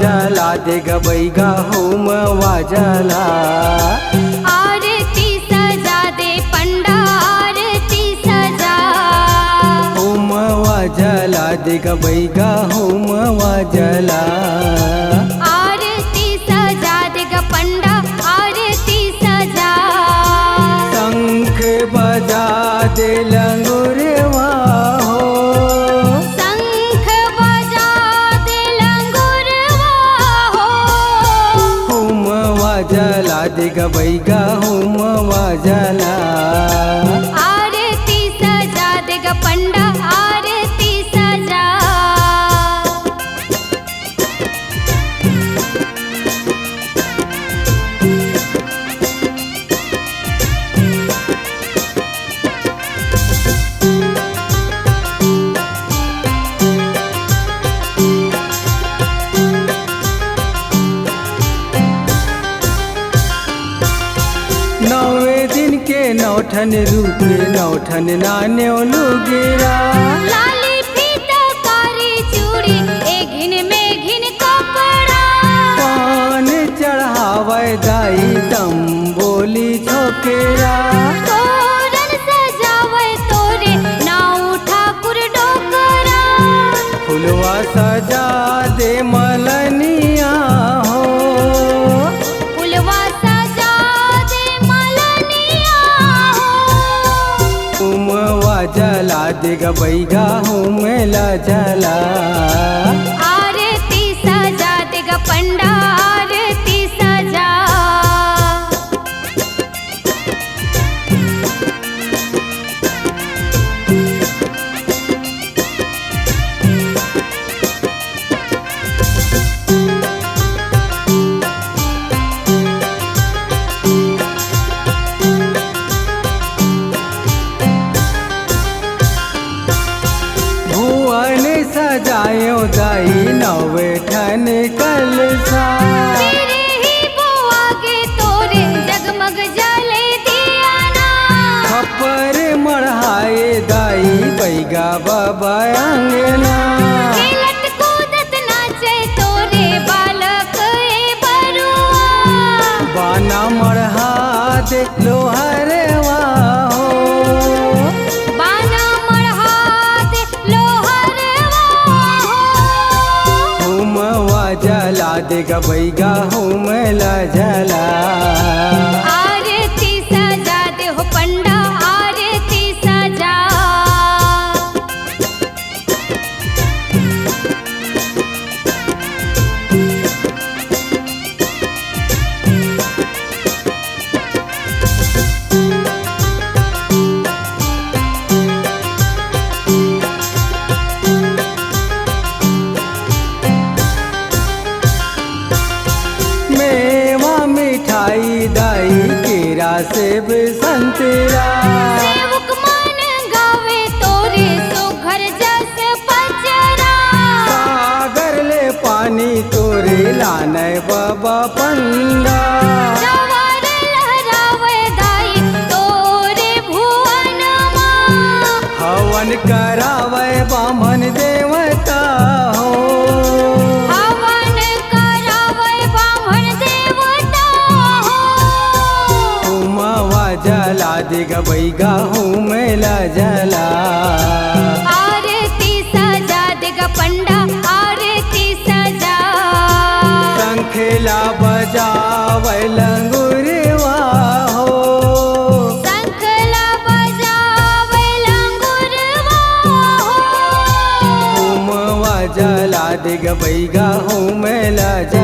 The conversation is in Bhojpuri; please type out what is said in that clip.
वाजला दे गबैगा होम वाजला। आरती सजा दे पंडा आरती सजा। होम वाजला दे गबैगा होम वाजला। आरती सजा दे ग पंडा आरती सजा। शंख बजा दे लंगुरवा हो। शंख बजा दे लंगुरवा हो। होम वाजला दे गबैगा होम वाजला। आरती सजा दे ग पंडा आरती सजा। नौवे दिन के नौठन रूपे नौठन नाने लुगेरा। लाली फीता कारी चूड़ी एघिन में घिन कपड़ा। पान चढ़ावे दाई दम बोली छोकेरा। तोरण सजावे तोरे नाऊ ठाकुर डोकरा। फुलवा सजा दे मलनिया हो। फुलवा सजा दे मलनिया हो। होम वाजला दे गबैगा होम जला। आरती सजा दे ग पंडा आरती सजा। भुवन सजायो दाई नवे ठन कलसा। तेरे ही बुआ के तोरे जगमग जले दिया ना। खपर मढ़ाए दाई बैगा बाबा अंगना। खेलत कूदत नाचे तोरे बालक ए बरुआ। बाना मढ़ा दे लोहरवा हो। बाना मढ़ा दे लोहरवा हो। होम वाजला दे गबैगा होम जला। आरती सजा दे हो पंडा आरती सजा। मेवा मिठाई दाई केरा सेब संतरा। सेवक मन गावे तोरे सुघर जस पचरा। सागर ले पानी तोरे लाने बाबा पंडा। जवार लहरावे दाई तोरे भुवनमा। हवन करावे बामन देवता हो। हवन करावे बामन देवता हो। होम वाजला दे गबैगा होम जला। आरती सजा दे ग पंडा आरती सजा। शंखला बजावे लंगुरवा हो। शंखला बजावे लंगुरवा हो। होम वाजला दे गबैगा होम जला।